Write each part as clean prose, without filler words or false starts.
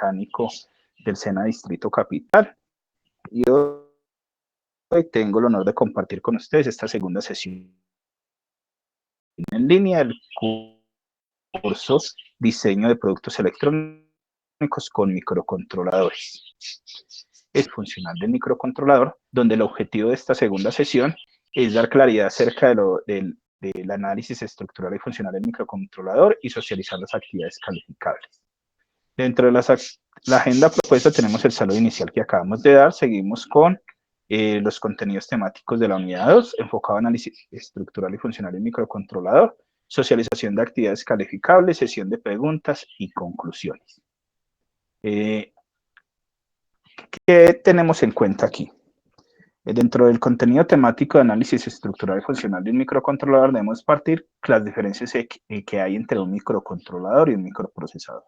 mecánico del SENA Distrito Capital. Y hoy tengo el honor de compartir con ustedes esta segunda sesión en línea del curso Diseño de Productos Electrónicos con Microcontroladores. Es funcional del microcontrolador, donde el objetivo de esta segunda sesión es dar claridad acerca del análisis estructural y funcional del microcontrolador y socializar las actividades calificables. Dentro de la agenda propuesta tenemos el saludo inicial que acabamos de dar, seguimos con los contenidos temáticos de la unidad 2, enfocado en análisis estructural y funcional del microcontrolador, socialización de actividades calificables, sesión de preguntas y conclusiones. ¿Qué tenemos en cuenta aquí? Dentro del contenido temático de análisis estructural y funcional de un microcontrolador debemos partir las diferencias que hay entre un microcontrolador y un microprocesador.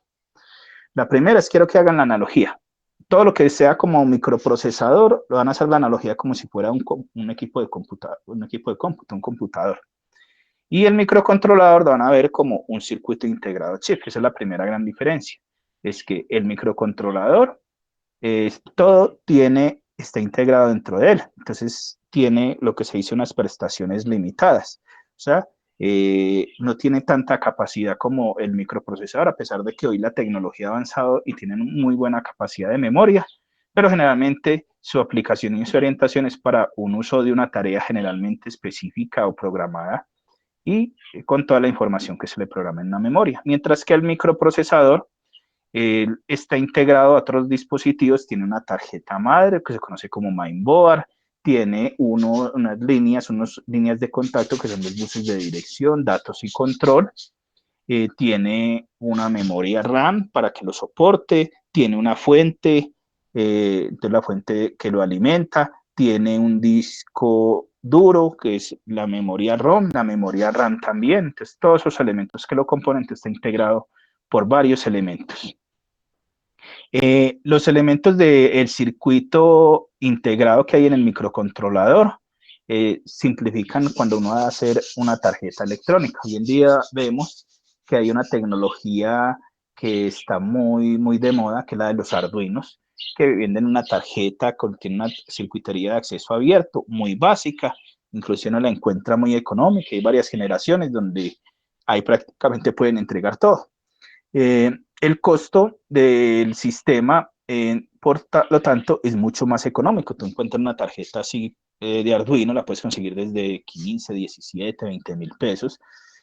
La primera es, quiero que hagan la analogía. Todo lo que sea como microprocesador, lo van a hacer la analogía como si fuera un equipo de cómputo, un computador. Y el microcontrolador lo van a ver como un circuito integrado chip. Esa es la primera gran diferencia. Es que el microcontrolador, todo está integrado dentro de él. Entonces, tiene lo que se dice unas prestaciones limitadas. O sea, no tiene tanta capacidad como el microprocesador, a pesar de que hoy la tecnología ha avanzado y tienen muy buena capacidad de memoria, pero generalmente su aplicación y su orientación es para un uso de una tarea generalmente específica o programada y con toda la información que se le programa en la memoria. Mientras que el microprocesador está integrado a otros dispositivos, tiene una tarjeta madre que se conoce como mainboard, tiene unas líneas de contacto que son los buses de dirección, datos y control, tiene una memoria RAM para que lo soporte, tiene una fuente, entonces la fuente que lo alimenta, tiene un disco duro que es la memoria ROM, la memoria RAM también, entonces todos esos elementos que lo componen está integrado por varios elementos. Los elementos del circuito integrado que hay en el microcontrolador simplifican cuando uno va a hacer una tarjeta electrónica. Hoy en día vemos que hay una tecnología que está muy de moda, que es la de los Arduinos, que venden una tarjeta, tiene una circuitería de acceso abierto, muy básica, incluso uno la encuentra muy económica, hay varias generaciones donde ahí prácticamente pueden entregar todo. El costo del sistema, por lo tanto, es mucho más económico. Tú encuentras una tarjeta así de Arduino, la puedes conseguir desde 15, 17, 20 mil pesos,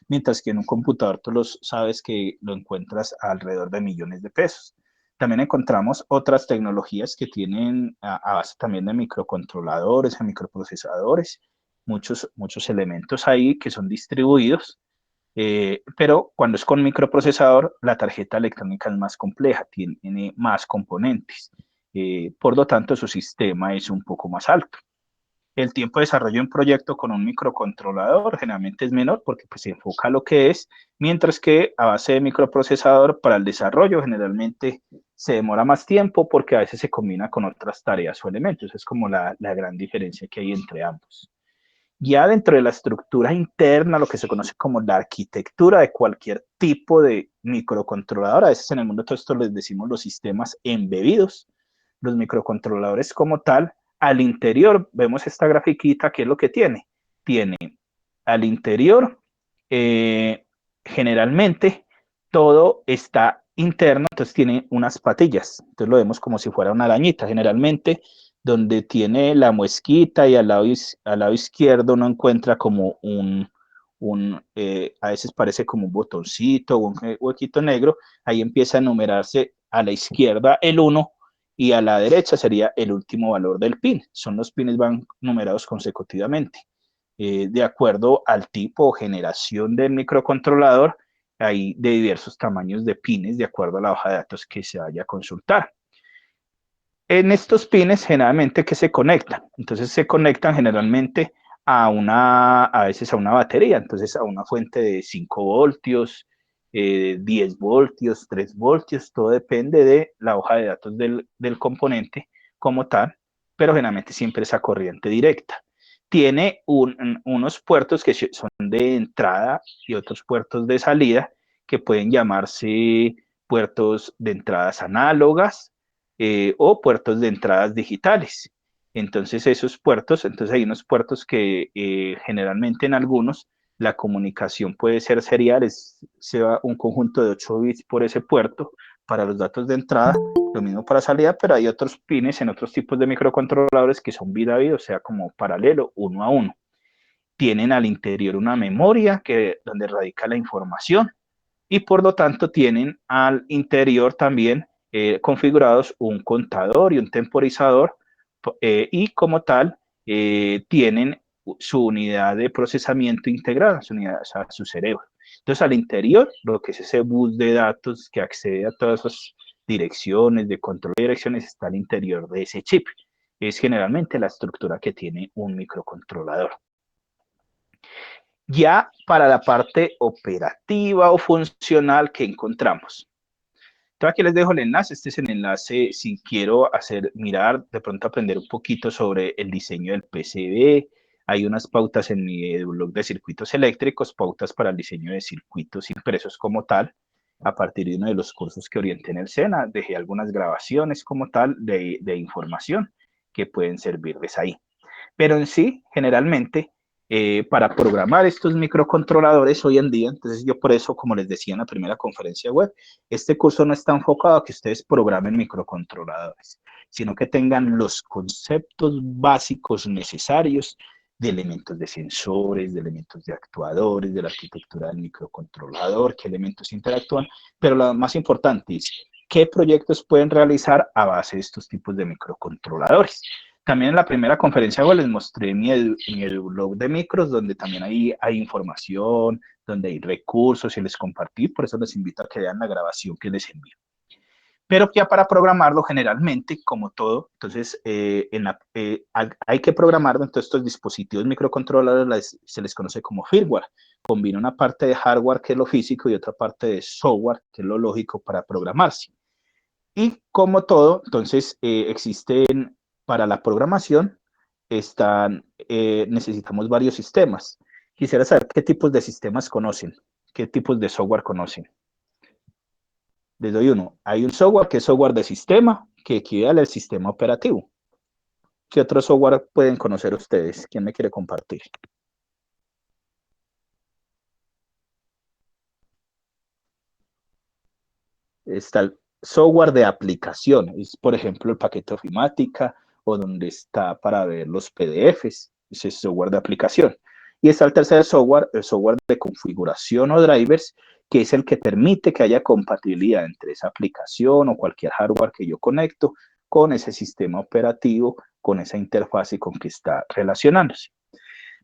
mientras que en un computador tú sabes que lo encuentras alrededor de millones de pesos. También encontramos otras tecnologías que tienen a base también de microcontroladores, de microprocesadores, muchos elementos ahí que son distribuidos. Pero cuando es con microprocesador, la tarjeta electrónica es más compleja, tiene más componentes. Por lo tanto, su sistema es un poco más alto. El tiempo de desarrollo de un proyecto con un microcontrolador generalmente es menor porque pues, se enfoca a lo que es, mientras que a base de microprocesador para el desarrollo generalmente se demora más tiempo porque a veces se combina con otras tareas o elementos. Es como la gran diferencia que hay entre ambos. Ya dentro de la estructura interna, lo que se conoce como la arquitectura de cualquier tipo de microcontrolador, a veces en el mundo todo esto les decimos los sistemas embebidos, los microcontroladores como tal, al interior vemos esta grafiquita, ¿qué es lo que tiene? Tiene al interior, generalmente todo está interno, entonces tiene unas patillas, entonces lo vemos como si fuera una arañita, generalmente donde tiene la muesquita y al lado izquierdo uno encuentra como a veces parece como un botoncito o un huequito negro, ahí empieza a numerarse a la izquierda el 1 y a la derecha sería el último valor del pin. Son los pines van numerados consecutivamente. De acuerdo al tipo o generación del microcontrolador, hay de diversos tamaños de pines de acuerdo a la hoja de datos que se vaya a consultar. En estos pines generalmente que se conectan, entonces se conectan generalmente a veces a una batería, entonces a una fuente de 5 voltios, 10 voltios, 3 voltios, todo depende de la hoja de datos del componente como tal, pero generalmente siempre es a corriente directa. Tiene unos puertos que son de entrada y otros puertos de salida que pueden llamarse puertos de entradas análogas o puertos de entradas digitales. Entonces esos puertos, entonces hay unos puertos que generalmente en algunos la comunicación puede ser serial, sea un conjunto de 8 bits por ese puerto para los datos de entrada, lo mismo para salida, pero hay otros pines en otros tipos de microcontroladores que son bit a bit, o sea, como paralelo, uno a uno. Tienen al interior una memoria donde radica la información y por lo tanto tienen al interior también configurados un contador y un temporizador y como tal tienen su unidad de procesamiento integrada, su unidad, o sea, su cerebro. Entonces al interior, lo que es ese bus de datos que accede a todas esas direcciones, de control de direcciones, está al interior de ese chip. Es generalmente la estructura que tiene un microcontrolador. Ya para la parte operativa o funcional que encontramos. Entonces aquí les dejo el enlace, este es el enlace si quiero mirar, de pronto aprender un poquito sobre el diseño del PCB. Hay unas pautas en mi blog de circuitos eléctricos, pautas para el diseño de circuitos impresos como tal. A partir de uno de los cursos que orienté en el SENA, dejé algunas grabaciones como tal de información que pueden servirles ahí. Pero en sí, generalmente, para programar estos microcontroladores hoy en día, entonces yo por eso, como les decía en la primera conferencia web, este curso no está enfocado a que ustedes programen microcontroladores, sino que tengan los conceptos básicos necesarios de elementos de sensores, de elementos de actuadores, de la arquitectura del microcontrolador, qué elementos interactúan, pero lo más importante es qué proyectos pueden realizar a base de estos tipos de microcontroladores. También en la primera conferencia web les mostré mi blog de micros, donde también hay información, donde hay recursos y les compartí, por eso les invito a que vean la grabación que les envío. Pero ya para programarlo generalmente, como todo, entonces hay que programarlo, entonces estos dispositivos microcontroladores se les conoce como firmware. Combina una parte de hardware que es lo físico y otra parte de software que es lo lógico para programarse. Y como todo, entonces existen para la programación, necesitamos varios sistemas. Quisiera saber qué tipos de sistemas conocen, qué tipos de software conocen. Les doy uno. Hay un software que es software de sistema, que equivale al sistema operativo. ¿Qué otro software pueden conocer ustedes? ¿Quién me quiere compartir? Está el software de aplicación, es por ejemplo el paquete ofimática o donde está para ver los PDFs, ese es software de aplicación. Y está el tercer software, el software de configuración o drivers, que es el que permite que haya compatibilidad entre esa aplicación o cualquier hardware que yo conecto con ese sistema operativo, con esa interfase con que está relacionándose.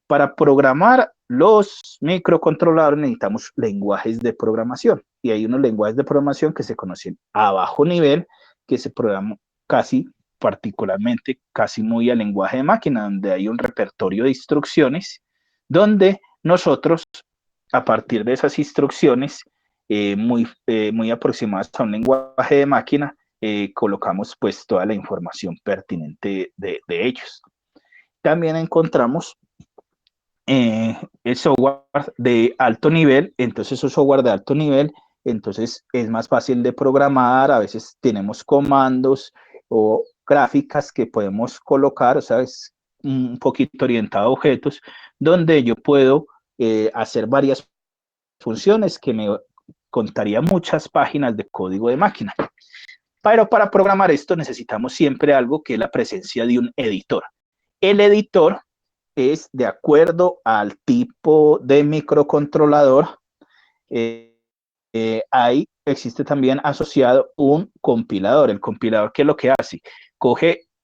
Para programar los microcontroladores necesitamos lenguajes de programación y hay unos lenguajes de programación que se conocen a bajo nivel, que se programan casi particularmente casi muy al lenguaje de máquina, donde hay un repertorio de instrucciones, donde nosotros a partir de esas instrucciones muy aproximadas a un lenguaje de máquina, colocamos pues toda la información pertinente de ellos. También encontramos el software de alto nivel, entonces esos software de alto nivel, entonces es más fácil de programar, a veces tenemos comandos o gráficas que podemos colocar, o sea, es un poquito orientado a objetos, donde yo puedo hacer varias funciones que me contaría muchas páginas de código de máquina. Pero para programar esto necesitamos siempre algo que es la presencia de un editor. El editor es de acuerdo al tipo de microcontrolador. Ahí existe también asociado un compilador. El compilador, ¿qué es lo que hace?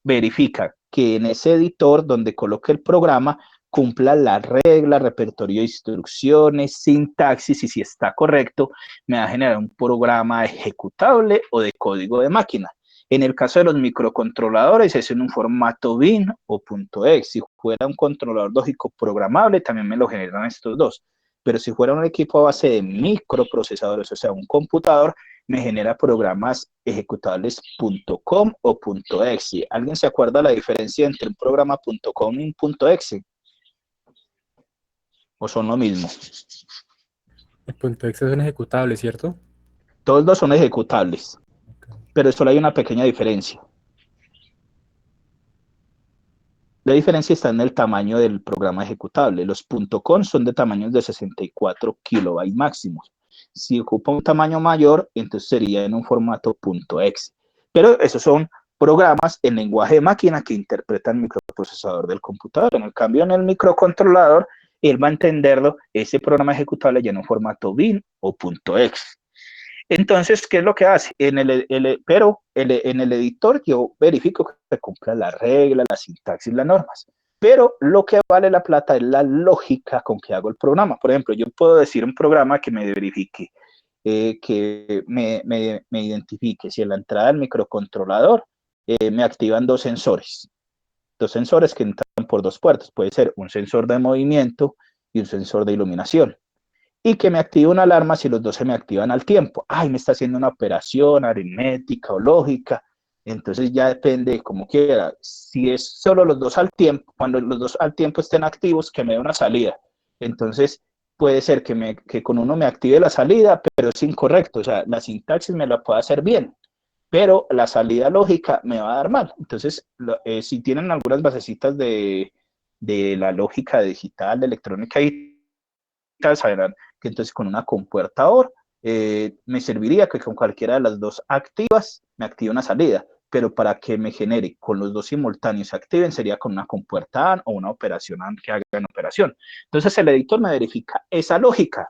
Verifica que en ese editor donde coloque el programa cumpla la regla, repertorio de instrucciones, sintaxis y si está correcto, me va a generar un programa ejecutable o de código de máquina. En el caso de los microcontroladores es en un formato bin o .exe. Si fuera un controlador lógico programable, también me lo generan estos dos. Pero si fuera un equipo a base de microprocesadores, o sea, un computador, me genera programas ejecutables .com o .exe. ¿Alguien se acuerda la diferencia entre un programa .com y un .exe? ¿O son lo mismo? El punto .exe es un ejecutable, ¿cierto? Todos dos son ejecutables, Ok. pero solo hay una pequeña diferencia. La diferencia está en el tamaño del programa ejecutable. Los .conf son de tamaños de 64 kilobytes máximos. Si ocupa un tamaño mayor, entonces sería en un formato .exe. Pero esos son programas en lenguaje de máquina que interpretan el microprocesador del computador. En el cambio, en el microcontrolador, él va a entenderlo, ese programa ejecutable ya en un formato bin o .exe. Entonces, ¿qué es lo que hace? En el editor yo verifico que se cumplan las reglas, la sintaxis, las normas. Pero lo que vale la plata es la lógica con que hago el programa. Por ejemplo, yo puedo decir un programa que me verifique, que me identifique si en la entrada del microcontrolador me activan dos sensores que entran por dos puertos. Puede ser un sensor de movimiento y un sensor de iluminación, y que me active una alarma si los dos se me activan al tiempo. Ay, me está haciendo una operación aritmética o lógica. Entonces ya depende de cómo quiera. Si es solo los dos al tiempo, cuando los dos al tiempo estén activos, que me dé una salida. Entonces puede ser que con uno me active la salida, pero es incorrecto. O sea, la sintaxis me la puede hacer bien, pero la salida lógica me va a dar mal. Entonces, si tienen algunas basecitas de la lógica digital, de electrónica y sabrán que entonces con una compuerta OR me serviría que con cualquiera de las dos activas me active una salida, pero para que me genere con los dos simultáneos se activen sería con una compuerta AND o una operación AND que haga en operación. Entonces el editor me verifica esa lógica,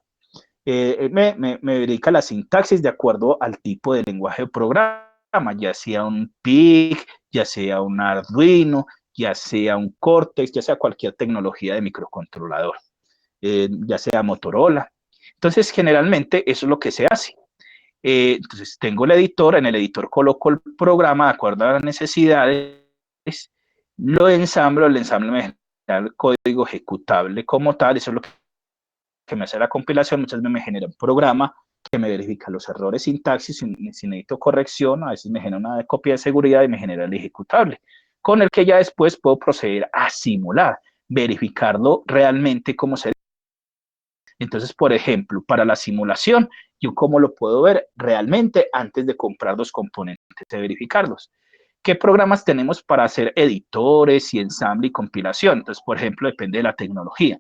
me verifica la sintaxis de acuerdo al tipo de lenguaje de programa, ya sea un PIC, ya sea un Arduino, ya sea un Cortex, ya sea cualquier tecnología de microcontrolador, ya sea Motorola. Entonces, generalmente eso es lo que se hace. Entonces, tengo el editor, en el editor coloco el programa de acuerdo a las necesidades, lo ensamblo, el ensamble me genera el código ejecutable como tal, eso es lo que me hace la compilación, muchas veces me genera un programa que me verifica los errores sintaxis, si necesito corrección, a veces me genera una copia de seguridad y me genera el ejecutable, con el que ya después puedo proceder a simular, verificarlo realmente como se. Entonces, por ejemplo, para la simulación, ¿yo cómo lo puedo ver realmente antes de comprar los componentes, de verificarlos? ¿Qué programas tenemos para hacer editores y ensamble y compilación? Entonces, por ejemplo, depende de la tecnología.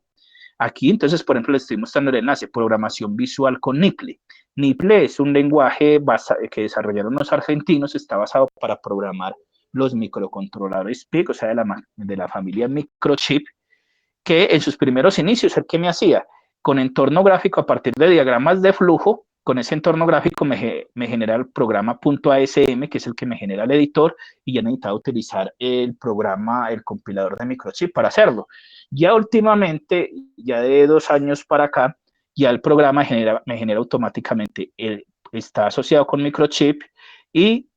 Aquí, entonces, por ejemplo, le estoy mostrando el enlace, programación visual con Niple. Niple es un lenguaje que desarrollaron los argentinos, está basado para programar los microcontroladores PIC, o sea, de la familia microchip, que en sus primeros inicios, ¿el que me hacía? Con entorno gráfico a partir de diagramas de flujo, con ese entorno gráfico me genera el programa .asm, que es el que me genera el editor, y ya necesitaba utilizar el programa, el compilador de microchip para hacerlo. Ya últimamente, ya de 2 años para acá, ya el programa me genera automáticamente, está asociado con microchip y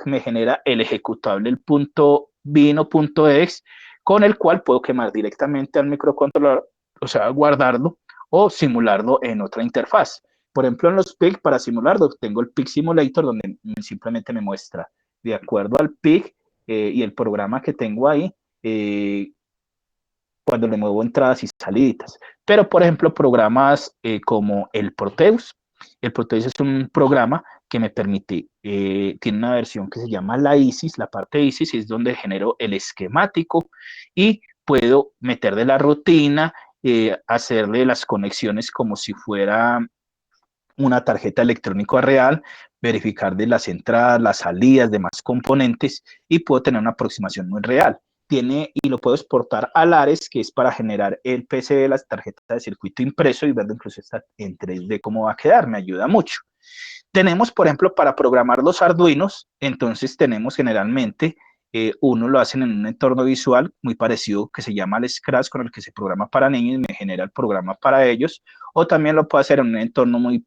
me genera el ejecutable, el .bin o .exe, con el cual puedo quemar directamente al microcontrolador, o sea, guardarlo o simularlo en otra interfaz. Por ejemplo, en los PIC, para simularlo, tengo el PIC Simulator, donde simplemente me muestra, de acuerdo al PIC y el programa que tengo ahí, cuando le muevo entradas y salidas. Pero, por ejemplo, programas como el Proteus es un programa que me permite, tiene una versión que se llama la ISIS, la parte de ISIS es donde genero el esquemático y puedo meter de la rutina, hacerle las conexiones como si fuera una tarjeta electrónica real, verificar de las entradas, las salidas, demás componentes y puedo tener una aproximación muy real. Y lo puedo exportar a Lares, que es para generar el PC de las tarjetas de circuito impreso y verlo incluso en 3D cómo va a quedar, me ayuda mucho. Tenemos, por ejemplo, para programar los Arduinos, entonces tenemos generalmente, uno lo hacen en un entorno visual muy parecido que se llama el Scratch, con el que se programa para niños y me genera el programa para ellos, o también lo puedo hacer en un entorno muy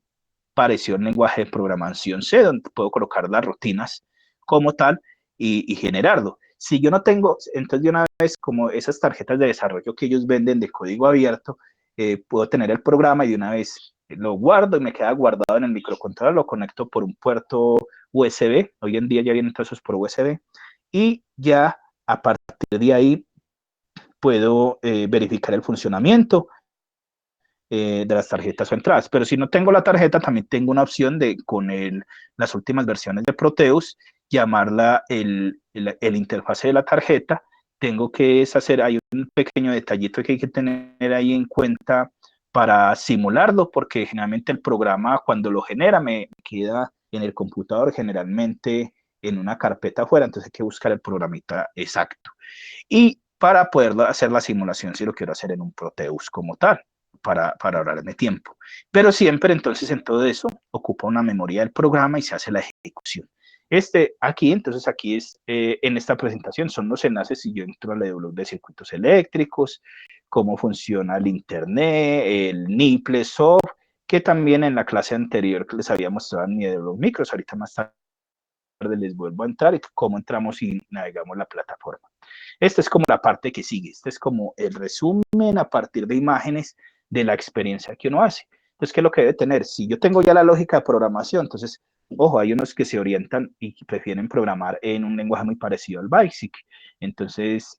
pareció el lenguaje de programación C, donde puedo colocar las rutinas como tal y generarlo. Si yo no tengo, entonces de una vez, como esas tarjetas de desarrollo que ellos venden de código abierto, puedo tener el programa y de una vez lo guardo y me queda guardado en el microcontrolador, lo conecto por un puerto USB, hoy en día ya vienen todos esos por USB, y ya a partir de ahí puedo verificar el funcionamiento, de las tarjetas o entradas. Pero si no tengo la tarjeta, también tengo una opción de, las últimas versiones de Proteus, llamarla el interfase de la tarjeta. Tengo que hacer, hay un pequeño detallito que hay que tener ahí en cuenta para simularlo, porque generalmente el programa cuando lo genera me queda en el computador, generalmente en una carpeta afuera, entonces hay que buscar el programita exacto. Y para poder hacer la simulación, si lo quiero hacer en un Proteus como tal, para ahorrarme tiempo. Pero siempre entonces en todo eso ocupa una memoria del programa y se hace la ejecución. Entonces aquí es, en esta presentación son los enlaces y yo entro al EDW de circuitos eléctricos, cómo funciona el internet, el NIPLE soft, que también en la clase anterior que les había mostrado en EDW micros, ahorita más tarde les vuelvo a entrar y cómo entramos y navegamos la plataforma. Esta es como la parte que sigue, este es como el resumen a partir de imágenes de la experiencia que uno hace. Entonces, ¿qué es lo que debe tener? Si yo tengo ya la lógica de programación, entonces, ojo, hay unos que se orientan y prefieren programar en un lenguaje muy parecido al BASIC, entonces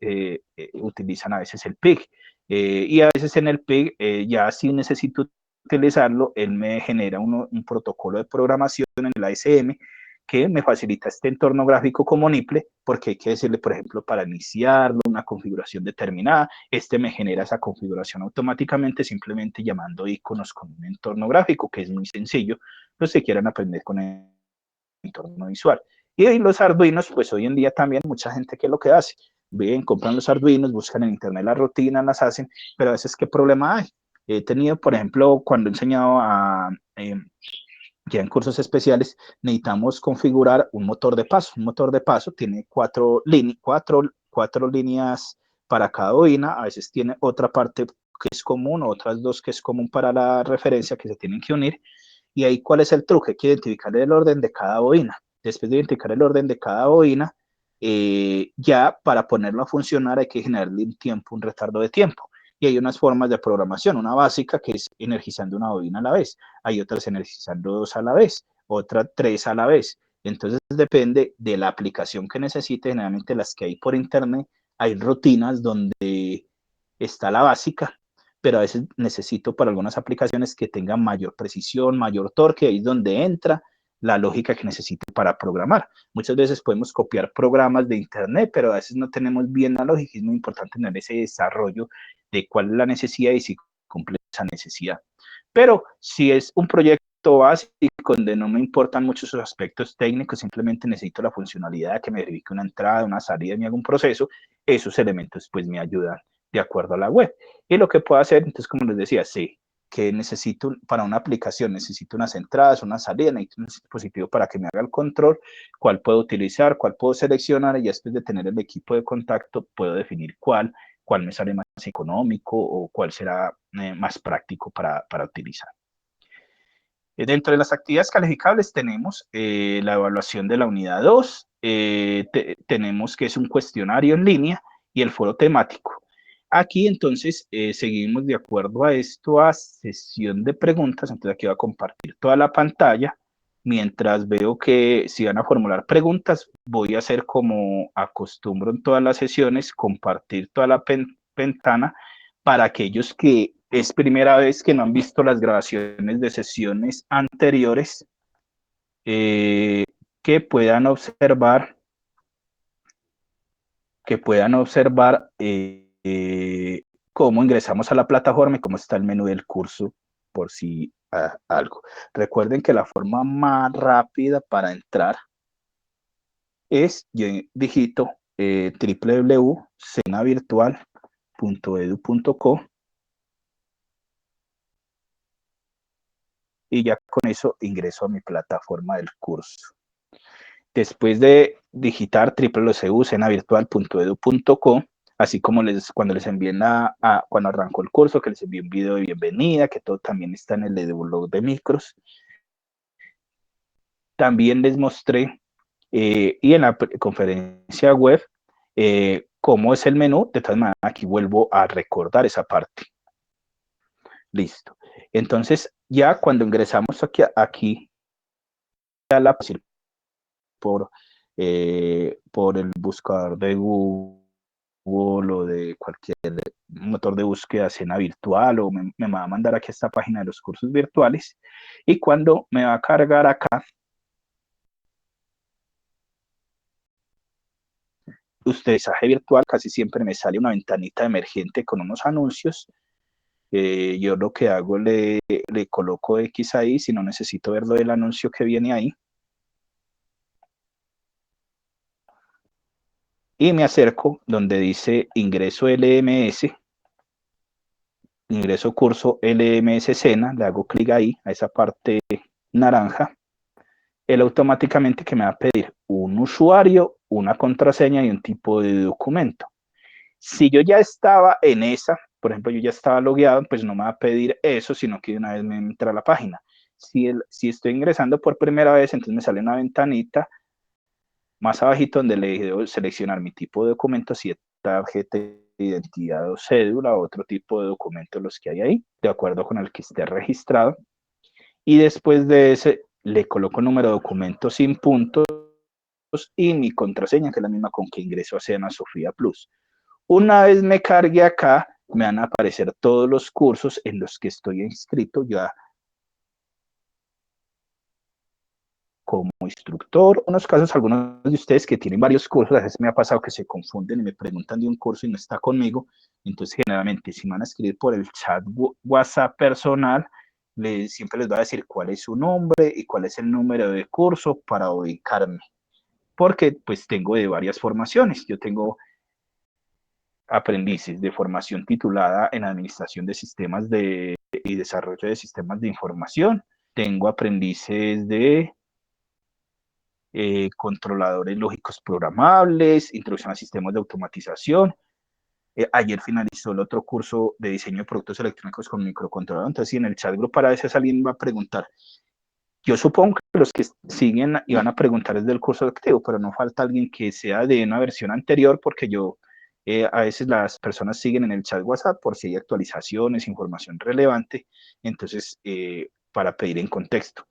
utilizan a veces el PIG, y a veces en el PIG ya si necesito utilizarlo, él me genera un protocolo de programación en el ASM que me facilita este entorno gráfico como NIPLE, porque hay que decirle, por ejemplo, para iniciarlo, una configuración determinada, me genera esa configuración automáticamente simplemente llamando iconos con un entorno gráfico, que es muy sencillo, los que quieran aprender con el entorno visual. Y ahí los Arduinos, pues hoy en día también mucha gente que es lo que hace, ven, compran los Arduinos, buscan en internet la rutina, las hacen, pero a veces, ¿qué problema hay? He tenido, por ejemplo, cuando he enseñado ya en cursos especiales, necesitamos configurar un motor de paso. Un motor de paso tiene cuatro líneas para cada bobina, a veces tiene otra parte que es común, otras dos que es común para la referencia que se tienen que unir. Y ahí, ¿cuál es el truque? Hay que identificar el orden de cada bobina. Después de identificar el orden de cada bobina, ya para ponerlo a funcionar hay que generarle un tiempo, un retardo de tiempo. Y hay unas formas de programación, una básica que es energizando una bobina a la vez, hay otras energizando dos a la vez, otra tres a la vez. Entonces depende de la aplicación que necesite, generalmente las que hay por internet, hay rutinas donde está la básica, pero a veces necesito para algunas aplicaciones que tengan mayor precisión, mayor torque, ahí es donde entra la lógica que necesito para programar. Muchas veces podemos copiar programas de internet, pero a veces no tenemos bien la lógica, es muy importante tener ese desarrollo de cuál es la necesidad y si cumple esa necesidad. Pero si es un proyecto básico donde no me importan mucho sus aspectos técnicos, simplemente necesito la funcionalidad, que me verifique una entrada, una salida, me haga un proceso, esos elementos pues me ayudan de acuerdo a la web. Y lo que puedo hacer, entonces como les decía, sí, que necesito para una aplicación, necesito unas entradas, una salida, necesito un dispositivo para que me haga el control, cuál puedo utilizar, cuál puedo seleccionar, y después de tener el equipo de contacto, puedo definir cuál me sale más económico o cuál será más práctico para utilizar. Dentro de las actividades calificables tenemos la evaluación de la unidad 2, tenemos que es un cuestionario en línea y el foro temático. Aquí entonces seguimos de acuerdo a esto a sesión de preguntas, entonces aquí voy a compartir toda la pantalla, mientras veo que si van a formular preguntas, voy a hacer como acostumbro en todas las sesiones, compartir toda la ventana para aquellos que es primera vez que no han visto las grabaciones de sesiones anteriores, eh, que puedan observar, cómo ingresamos a la plataforma y cómo está el menú del curso, por si algo. Recuerden que la forma más rápida para entrar es, yo digito www.senavirtual.edu.co y ya con eso ingreso a mi plataforma del curso. Después de digitar www.senavirtual.edu.co, así como cuando les envíen cuando arrancó el curso, que les envíe un video de bienvenida, que todo también está en el blog de micros. También les mostré, y en la conferencia web, cómo es el menú. De todas maneras, aquí vuelvo a recordar esa parte. Listo. Entonces, ya cuando ingresamos aquí a la por el buscador de Google Google o de cualquier motor de búsqueda, Cena Virtual, o me va a mandar aquí a esta página de los cursos virtuales. Y cuando me va a cargar acá, usted mensaje virtual, casi siempre me sale una ventanita emergente con unos anuncios. Yo lo que hago, le coloco X ahí, si no necesito ver lo del anuncio que viene ahí. Y me acerco donde dice ingreso LMS, ingreso curso LMS Cena, le hago clic ahí, a esa parte naranja. Él automáticamente que me va a pedir un usuario, una contraseña y un tipo de documento. Si yo ya estaba en esa, por ejemplo, yo ya estaba logueado, pues no me va a pedir eso, sino que de una vez me entra a la página. Si estoy ingresando por primera vez, entonces me sale una ventanita más abajito donde le debo seleccionar mi tipo de documento, si es tarjeta de identidad o cédula o otro tipo de documentos los que hay ahí, de acuerdo con el que esté registrado. Y después de ese, le coloco el número de documento sin puntos y mi contraseña, que es la misma con que ingreso a Cena Sofía Plus. Una vez me cargue acá, me van a aparecer todos los cursos en los que estoy inscrito ya como instructor. Unos casos, algunos de ustedes que tienen varios cursos, a veces me ha pasado que se confunden y me preguntan de un curso y no está conmigo. Entonces, generalmente, si me van a escribir por el chat WhatsApp personal, siempre les voy a decir cuál es su nombre y cuál es el número de curso para ubicarme. Porque pues tengo de varias formaciones. Yo tengo aprendices de formación titulada en Administración de Sistemas y Desarrollo de Sistemas de Información. Tengo aprendices de controladores lógicos programables, introducción a sistemas de automatización. Ayer finalizó el otro curso de diseño de productos electrónicos con microcontrolador. Entonces, si en el chat group para veces alguien va a preguntar, yo supongo que los que siguen iban a preguntar es del curso activo, pero no falta alguien que sea de una versión anterior, porque a veces las personas siguen en el chat WhatsApp por si hay actualizaciones, información relevante, entonces, para pedir en contexto.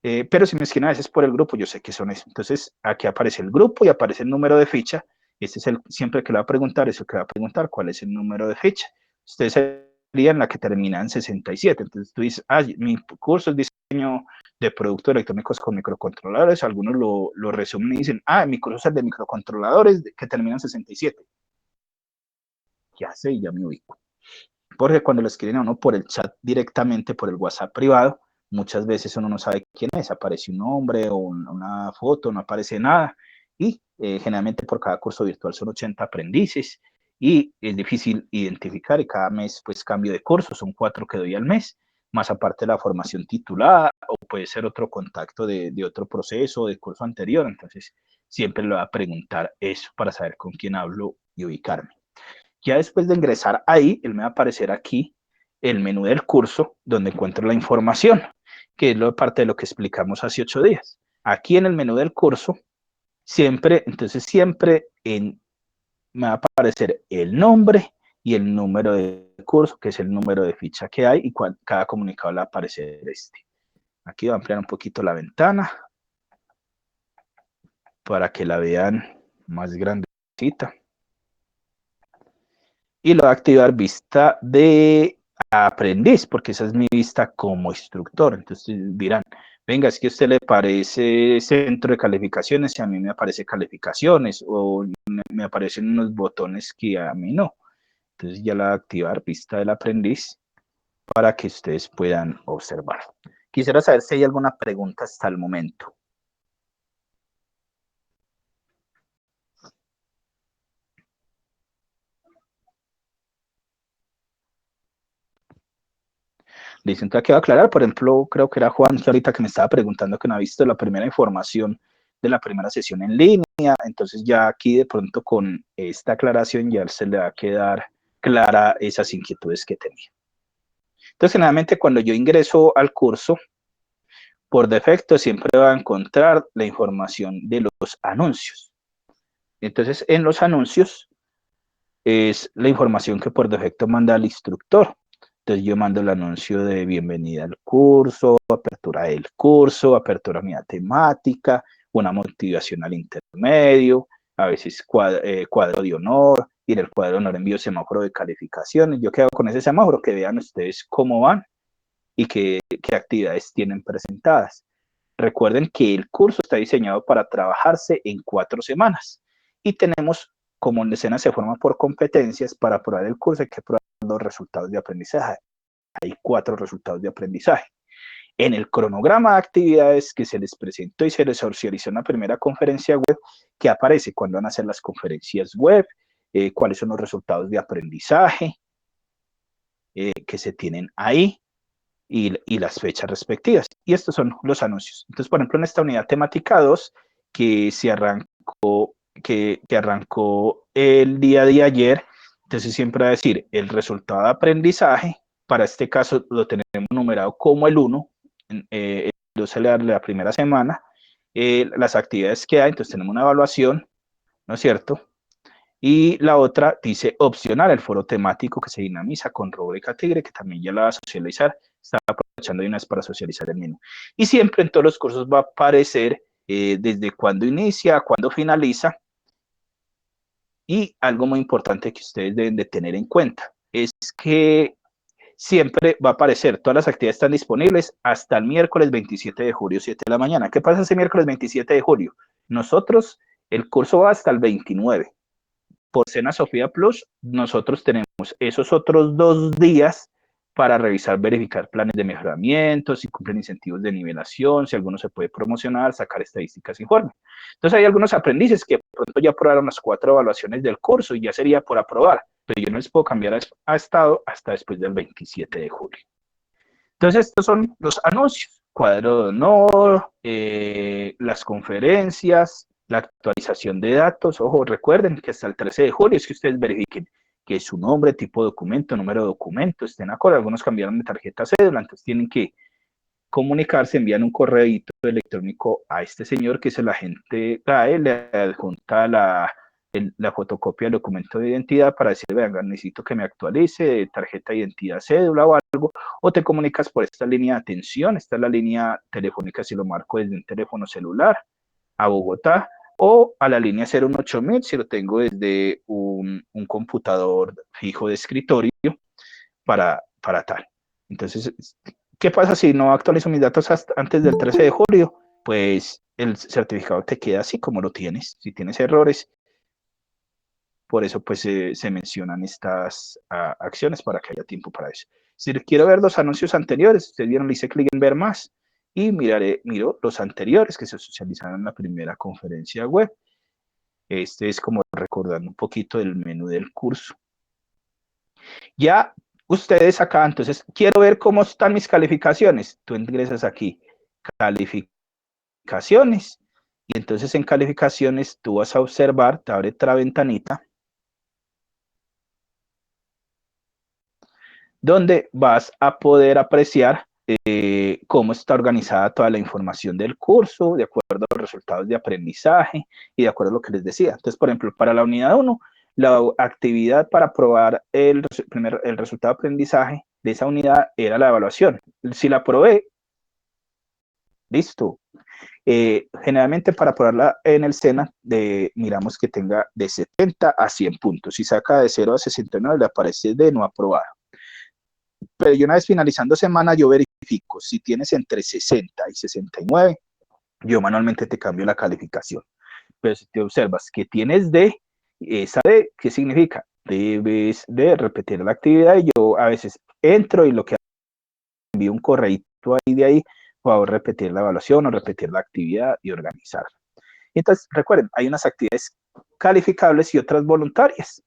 Pero si me escriben a veces por el grupo, yo sé que son eso. Entonces, aquí aparece el grupo y aparece el número de ficha. Este es siempre que le va a preguntar, eso que va a preguntar, cuál es el número de ficha. Ustedes serían la que termina en 67. Entonces, tú dices, mi curso es diseño de productos electrónicos con microcontroladores. Algunos lo resumen y dicen, mi curso es el de microcontroladores que termina en 67. Ya sé, ya me ubico. Porque cuando lo escriben a uno por el chat directamente, por el WhatsApp privado, muchas veces uno no sabe quién es, aparece un nombre o una foto, no aparece nada. Y generalmente por cada curso virtual son 80 aprendices y es difícil identificar y cada mes pues cambio de curso, son 4 que doy al mes, más aparte de la formación titulada o puede ser otro contacto de otro proceso, de curso anterior. Entonces siempre le voy a preguntar eso para saber con quién hablo y ubicarme. Ya después de ingresar ahí, él me va a aparecer aquí el menú del curso donde encuentro la información, que es parte de lo que explicamos hace 8 días. Aquí en el menú del curso, me va a aparecer el nombre y el número de curso, que es el número de ficha que hay, y cada comunicado le va a aparecer este. Aquí voy a ampliar un poquito la ventana para que la vean más grandecita. Y lo voy a activar vista de aprendiz, porque esa es mi vista como instructor. Entonces dirán, venga, es que a usted le parece centro de calificaciones y a mí me aparece calificaciones, o me aparecen unos botones que a mí no. Entonces ya la voy a activar vista del aprendiz para que ustedes puedan observar. Quisiera saber si hay alguna pregunta hasta el momento. Listo, entonces quiero aclarar, por ejemplo, creo que era Juan que ahorita que me estaba preguntando que no ha visto la primera información de la primera sesión en línea, entonces ya aquí de pronto con esta aclaración ya se le va a quedar clara esas inquietudes que tenía. Entonces, generalmente cuando yo ingreso al curso, por defecto siempre va a encontrar la información de los anuncios. Entonces, en los anuncios es la información que por defecto manda el instructor. Entonces yo mando el anuncio de bienvenida al curso, apertura del curso, apertura a mi temática, una motivación al intermedio, a veces cuadro de honor, y en el cuadro de honor envío semáforo de calificaciones. Yo quedo con ese semáforo, que vean ustedes cómo van y qué actividades tienen presentadas. Recuerden que el curso está diseñado para trabajarse en 4 semanas y tenemos, como en escena se forma por competencias, para aprobar el curso hay que probar los resultados de aprendizaje. Hay 4 resultados de aprendizaje. En el cronograma de actividades que se les presentó y se les socializó en la primera conferencia web, que aparece cuándo van a hacer las conferencias web, cuáles son los resultados de aprendizaje que se tienen ahí, y las fechas respectivas. Y estos son los anuncios. Entonces, por ejemplo, en esta unidad temática 2, que se arrancó, que arrancó el día de ayer, entonces siempre va a decir el resultado de aprendizaje. Para este caso lo tenemos numerado como el 1, entonces la primera semana, las actividades que hay, entonces tenemos una evaluación, ¿no es cierto? Y la otra dice opcional, el foro temático que se dinamiza con rúbrica tigre, que también ya la va a socializar. Está aprovechando de una vez para socializar el mismo. Y siempre en todos los cursos va a aparecer desde cuándo inicia, cuándo finaliza. Y algo muy importante que ustedes deben de tener en cuenta es que siempre va a aparecer, todas las actividades están disponibles hasta el miércoles 27 de julio, 7 de la mañana. ¿Qué pasa ese miércoles 27 de julio? Nosotros, el curso va hasta el 29. Por Cena Sofía Plus, nosotros tenemos esos otros 2 días para revisar, verificar planes de mejoramiento, si cumplen incentivos de nivelación, si alguno se puede promocionar, sacar estadísticas, informe. Entonces hay algunos aprendices que pronto ya aprobaron las 4 evaluaciones del curso y ya sería por aprobar, pero yo no les puedo cambiar a estado hasta después del 27 de julio. Entonces estos son los anuncios, cuadro de honor, las conferencias, la actualización de datos. Ojo, recuerden que hasta el 13 de julio es que ustedes verifiquen que su nombre, tipo de documento, número de documento estén acorde. Algunos cambiaron de tarjeta cédula, entonces tienen que comunicarse, envían un correo electrónico a este señor que es el agente GAE, le adjunta la fotocopia del documento de identidad para decir, vean, necesito que me actualice tarjeta de identidad, cédula o algo, o te comunicas por esta línea de atención. Esta es la línea telefónica si lo marco desde un teléfono celular a Bogotá, o a la línea 018.000 si lo tengo desde un computador fijo de escritorio para tal. Entonces, ¿qué pasa si no actualizo mis datos hasta antes del 13 de julio? Pues el certificado te queda así como lo tienes. Si tienes errores, por eso pues se mencionan estas acciones para que haya tiempo para eso. Si quiero ver los anuncios anteriores, ustedes vieron, le hice clic en ver más y miro los anteriores que se socializaron en la primera conferencia web. Este es como recordando un poquito del menú del curso. Ya ustedes acá, entonces, quiero ver cómo están mis calificaciones. Tú ingresas aquí, calificaciones, y entonces en calificaciones tú vas a observar, te abre otra ventanita, donde vas a poder apreciar cómo está organizada toda la información del curso, de acuerdo a los resultados de aprendizaje y de acuerdo a lo que les decía. Entonces, por ejemplo, para la unidad 1, la actividad para probar el resultado de aprendizaje de esa unidad era la evaluación. Si la probé, listo. Generalmente para probarla en el SENA, miramos que tenga de 70 a 100 puntos. Si saca de 0 a 69, le aparece de no aprobado. Pero yo una vez finalizando semana, yo verifico si tienes entre 60 y 69, yo manualmente te cambio la calificación. Pero si te observas que tienes D, esa D, ¿qué significa? Debes de repetir la actividad y yo a veces entro y lo que envío un correíto ahí de ahí, puedo repetir la evaluación o repetir la actividad y organizarla. Entonces, recuerden, hay unas actividades calificables y otras voluntarias.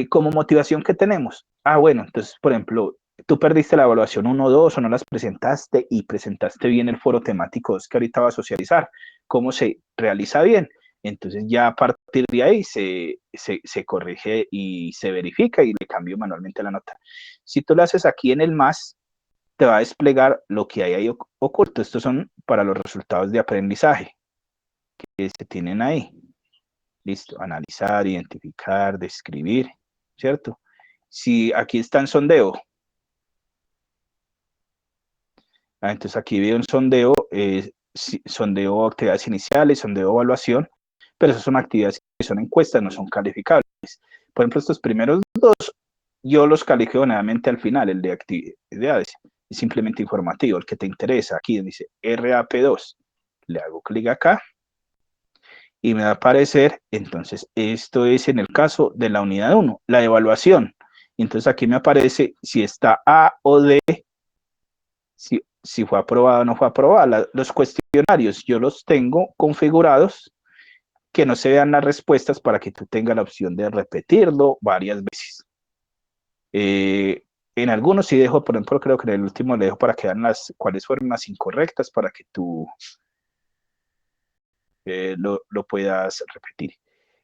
Como motivación que tenemos. Bueno, entonces, por ejemplo, tú perdiste la evaluación 1 o 2 o no las presentaste y presentaste bien el foro temático 2 que ahorita va a socializar. ¿Cómo se realiza bien? Entonces ya a partir de ahí se corrige y se verifica y le cambio manualmente la nota. Si tú lo haces aquí en el más, te va a desplegar lo que hay ahí oculto. Estos son para los resultados de aprendizaje que se tienen ahí. Listo, analizar, identificar, describir, ¿cierto? Si aquí está en sondeo, entonces aquí veo un sondeo, sondeo actividades iniciales, sondeo evaluación, pero esas son actividades que son encuestas, no son calificables. Por ejemplo, estos primeros dos, yo los califico nuevamente al final, el de actividades, es simplemente informativo, el que te interesa, aquí dice RAP2, le hago clic acá, y me va a aparecer, entonces, esto es en el caso de la unidad 1, la evaluación. Entonces aquí me aparece si está A o D, si fue aprobada o no fue aprobada. Los cuestionarios yo los tengo configurados que no se vean las respuestas para que tú tengas la opción de repetirlo varias veces. En algunos sí dejo, por ejemplo, creo que en el último le dejo para que vean cuáles fueron las incorrectas para que tú lo puedas repetir.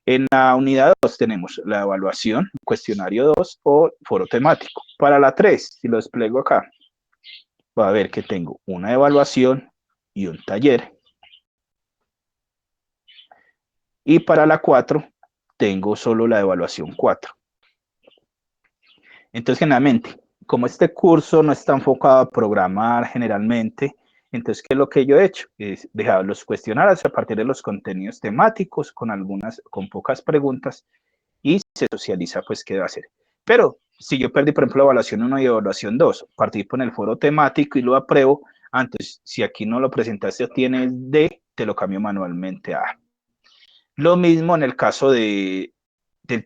En la unidad 2 tenemos la evaluación, cuestionario 2 o foro temático. Para la 3, si lo despliego acá, va a ver que tengo una evaluación y un taller. Y para la 4, tengo solo la evaluación 4. Entonces, generalmente, como este curso no está enfocado a programar generalmente, entonces, ¿qué es lo que yo he hecho? Es dejar los cuestionarios a partir de los contenidos temáticos con pocas preguntas y se socializa, pues, qué va a hacer. Pero si yo perdí, por ejemplo, evaluación 1 y evaluación 2, participo en el foro temático y lo apruebo, antes, si aquí no lo presentaste o tienes D, te lo cambio manualmente a A. Lo mismo en el caso del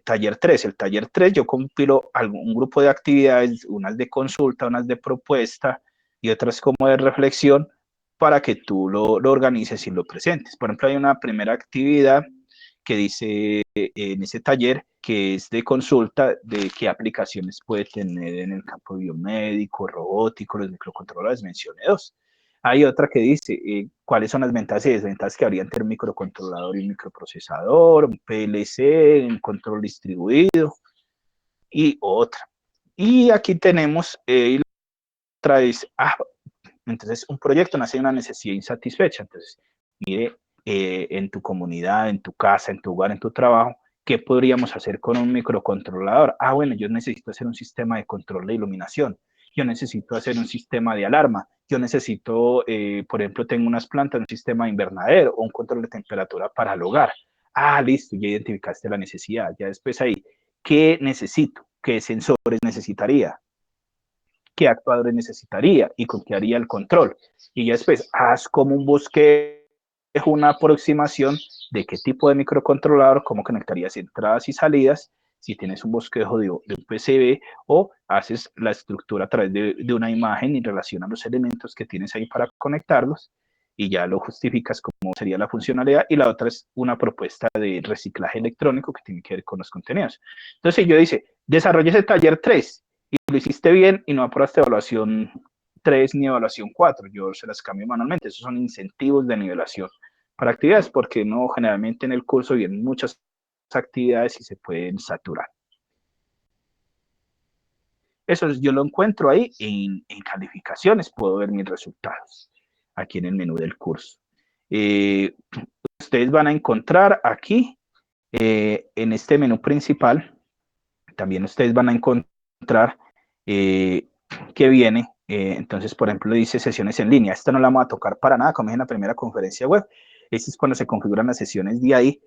taller 3. El taller 3 yo compilo un grupo de actividades, unas de consulta, unas de propuesta y otras como de reflexión para que tú lo organices y lo presentes. Por ejemplo, hay una primera actividad que dice en ese taller que es de consulta de qué aplicaciones puede tener en el campo biomédico, robótico, los microcontroladores, mencioné dos. Hay otra que dice cuáles son las ventajas y desventajas que habría entre un microcontrolador y un microprocesador, un PLC, un control distribuido y otra. Y aquí tenemos otra vez, entonces un proyecto nace de una necesidad insatisfecha. Entonces, mire, en tu comunidad, en tu casa, en tu hogar, en tu trabajo, ¿qué podríamos hacer con un microcontrolador? Bueno, yo necesito hacer un sistema de control de iluminación. Yo necesito hacer un sistema de alarma. Yo necesito, por ejemplo, tengo unas plantas, un sistema de invernadero o un control de temperatura para el hogar. Listo, ya identificaste la necesidad. Ya después ahí, ¿qué necesito? ¿Qué sensores necesitaría? ¿Qué actuadores necesitaría y con qué haría el control? Y ya después, haz como un bosquejo, una aproximación de qué tipo de microcontrolador, cómo conectarías entradas y salidas, si tienes un bosquejo de un PCB o haces la estructura a través de una imagen y relacionas los elementos que tienes ahí para conectarlos y ya lo justificas como sería la funcionalidad. Y la otra es una propuesta de reciclaje electrónico que tiene que ver con los contenidos. Entonces yo dice, desarrolla ese taller 3 y lo hiciste bien y no aprobaste evaluación 3 ni evaluación 4, yo se las cambio manualmente. Esos son incentivos de nivelación para actividades, porque no generalmente en el curso vienen muchas actividades y se pueden saturar. Eso yo lo encuentro ahí en calificaciones, puedo ver mis resultados aquí en el menú del curso. Ustedes van a encontrar aquí, en este menú principal, también ustedes van a encontrar que viene, entonces, por ejemplo, dice sesiones en línea. Esta no la vamos a tocar para nada, como dije en la primera conferencia web. Este es cuando se configuran las sesiones de ahí,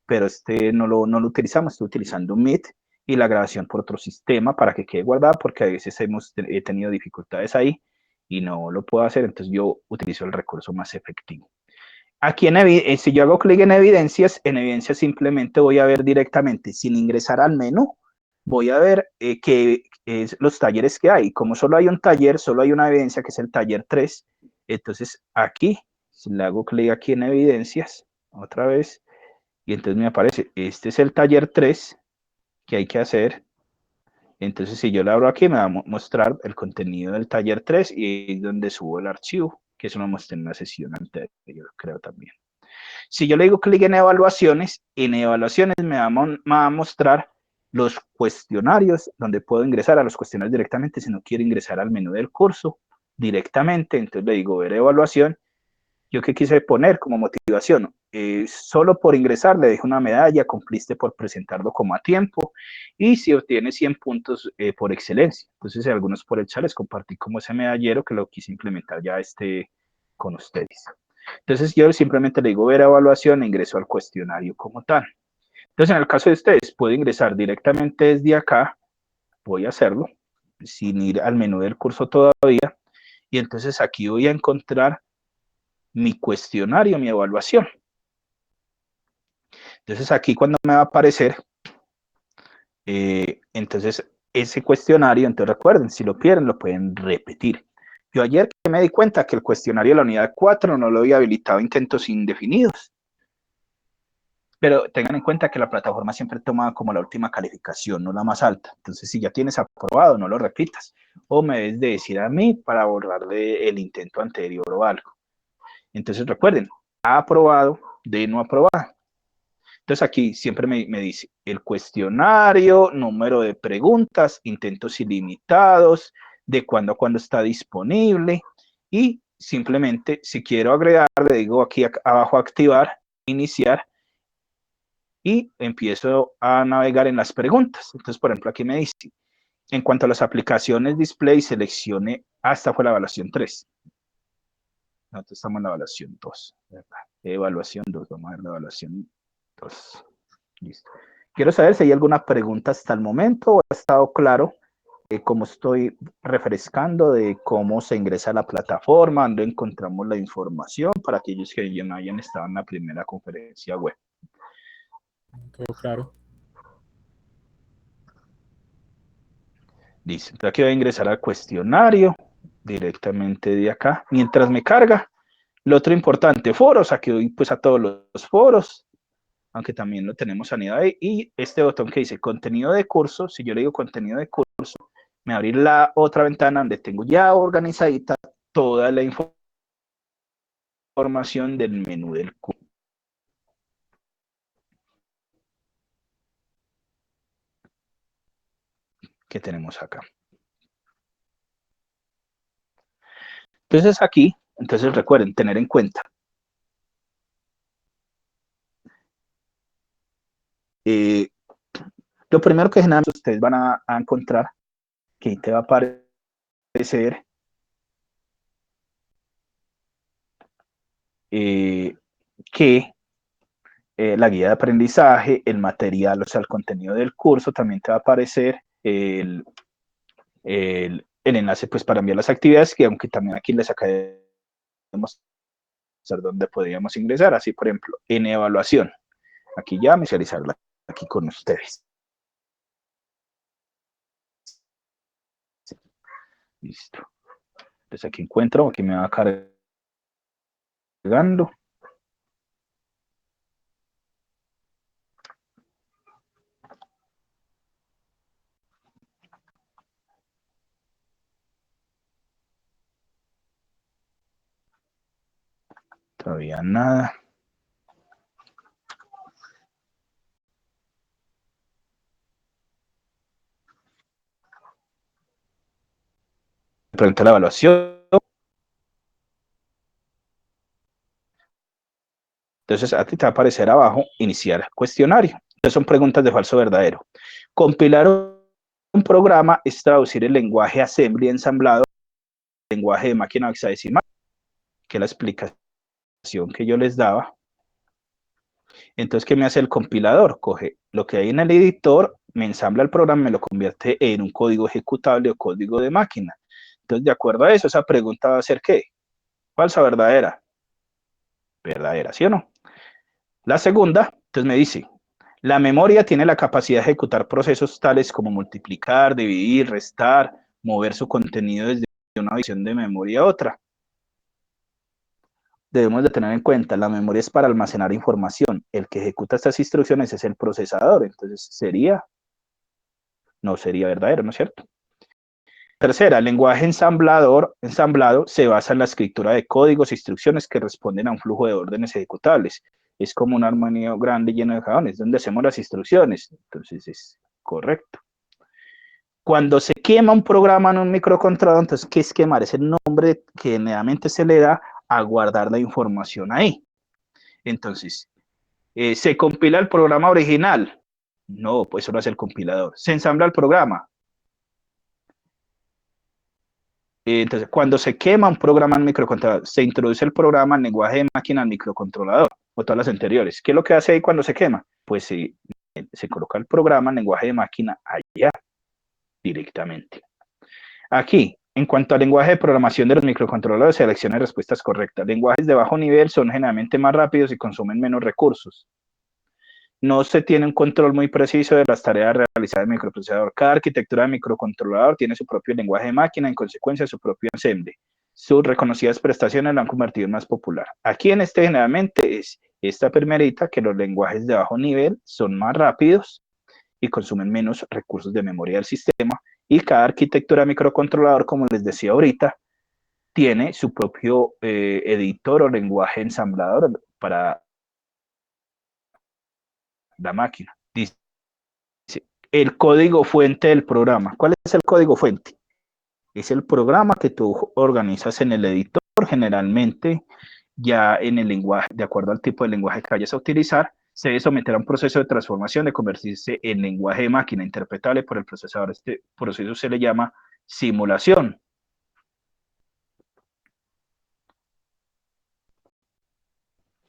pero no lo utilizamos, estoy utilizando Meet y la grabación por otro sistema para que quede guardada, porque a veces he tenido dificultades ahí y no lo puedo hacer, entonces yo utilizo el recurso más efectivo. Aquí si yo hago clic en evidencias simplemente voy a ver directamente, sin ingresar al menú, voy a ver los talleres que hay. Como solo hay un taller, solo hay una evidencia que es el taller 3, entonces aquí, si le hago clic aquí en evidencias, otra vez, y entonces me aparece, este es el taller 3 que hay que hacer. Entonces, si yo le abro aquí, me va a mostrar el contenido del taller 3 y es donde subo el archivo, que eso lo mostré en una sesión anterior, creo también. Si yo le digo clic en evaluaciones me va a mostrar los cuestionarios, donde puedo ingresar a los cuestionarios directamente si no quiero ingresar al menú del curso directamente. Entonces le digo ver evaluación. Yo qué quise poner como motivación, solo por ingresar le dejo una medalla, cumpliste por presentarlo como a tiempo y si obtienes 100 puntos por excelencia. Entonces algunos por el chat les compartí como ese medallero que lo quise implementar ya con ustedes. Entonces yo simplemente le digo ver evaluación e ingreso al cuestionario como tal. Entonces en el caso de ustedes, puedo ingresar directamente desde acá, voy a hacerlo, sin ir al menú del curso todavía, y entonces aquí voy a encontrar mi cuestionario, mi evaluación. Entonces aquí cuando me va a aparecer, entonces ese cuestionario, entonces recuerden, si lo pierden, lo pueden repetir. Yo ayer que me di cuenta que el cuestionario de la unidad 4 no lo había habilitado intentos indefinidos, pero tengan en cuenta que la plataforma siempre toma como la última calificación, no la más alta. Entonces, si ya tienes aprobado, no lo repitas. O me debes de decir a mí para borrarle el intento anterior o algo. Entonces, recuerden, ha aprobado, de no aprobado. Entonces, aquí siempre me dice el cuestionario, número de preguntas, intentos ilimitados, de cuándo a cuándo está disponible. Y simplemente, si quiero agregar, le digo aquí abajo activar, iniciar, y empiezo a navegar en las preguntas. Entonces, por ejemplo, aquí me dice, en cuanto a las aplicaciones display, seleccione, hasta fue la evaluación 3. Nosotros estamos en la evaluación 2, ¿verdad? Evaluación 2, vamos a ver la evaluación 2. Listo. Quiero saber si hay alguna pregunta hasta el momento o ha estado claro cómo estoy refrescando de cómo se ingresa a la plataforma, dónde encontramos la información para aquellos que ya no hayan estado en la primera conferencia web. Todo claro. Listo. Entonces aquí voy a ingresar al cuestionario directamente de acá. Mientras me carga, lo otro importante, foros, aquí voy pues a todos los foros, aunque también lo tenemos sanidad ahí. Y este botón que dice contenido de curso, si yo le digo contenido de curso, me va a abrir la otra ventana donde tengo ya organizadita toda la información del menú del curso que tenemos acá. Entonces aquí, entonces recuerden, tener en cuenta, eh, lo primero que generalmente ustedes van a encontrar, que te va a aparecer, que la guía de aprendizaje, el material, o sea, el contenido del curso, también te va a aparecer el enlace pues para enviar las actividades, que aunque también aquí les acabamos donde podríamos ingresar, así por ejemplo, en evaluación, aquí ya visualizarla aquí con ustedes. Listo. Entonces aquí encuentro, aquí me va cargando. Todavía nada. Pregunta la evaluación. Entonces, a ti te va a aparecer abajo, iniciar cuestionario. Entonces, son preguntas de falso verdadero. Compilar un programa es traducir el lenguaje assembly ensamblado, lenguaje de máquina hexadecimal, que es la explicación que yo les daba. Entonces, ¿qué me hace el compilador? Coge lo que hay en el editor, me ensambla el programa, me lo convierte en un código ejecutable o código de máquina. Entonces, de acuerdo a eso, esa pregunta va a ser ¿qué? ¿Falsa o verdadera? Verdadera, ¿sí o no? La segunda, entonces me dice, la memoria tiene la capacidad de ejecutar procesos tales como multiplicar, dividir, restar, mover su contenido desde una visión de memoria a otra. Debemos de tener en cuenta, la memoria es para almacenar información. El que ejecuta estas instrucciones es el procesador. Entonces, no sería verdadero, ¿no es cierto? Tercera, el lenguaje ensamblado se basa en la escritura de códigos e instrucciones que responden a un flujo de órdenes ejecutables. Es como un armonio grande lleno de cajones, donde hacemos las instrucciones. Entonces es correcto. Cuando se quema un programa en un microcontrolador, entonces, ¿qué es quemar? Es el nombre que generalmente se le da a guardar la información ahí. Entonces, ¿se compila el programa original? No, pues eso lo hace el compilador. ¿Se ensambla el programa? Entonces, cuando se quema un programa en microcontrolador, se introduce el programa en lenguaje de máquina al microcontrolador, o todas las anteriores. ¿Qué es lo que hace ahí cuando se quema? Pues se coloca el programa en lenguaje de máquina allá directamente. Aquí, en cuanto al lenguaje de programación de los microcontroladores, seleccione respuestas correctas. Lenguajes de bajo nivel son generalmente más rápidos y consumen menos recursos. No se tiene un control muy preciso de las tareas realizadas en el microprocesador. Cada arquitectura de microcontrolador tiene su propio lenguaje de máquina, en consecuencia su propio ensemble. Sus reconocidas prestaciones lo han convertido en más popular. Aquí en este generalmente es esta primerita, que los lenguajes de bajo nivel son más rápidos y consumen menos recursos de memoria del sistema, y cada arquitectura de microcontrolador, como les decía ahorita, tiene su propio editor o lenguaje ensamblador para la máquina. Dice, el código fuente del programa. ¿Cuál es el código fuente? Es el programa que tú organizas en el editor, generalmente ya en el lenguaje, de acuerdo al tipo de lenguaje que vayas a utilizar, se debe someter a un proceso de transformación de convertirse en lenguaje de máquina interpretable por el procesador. Este proceso se le llama simulación.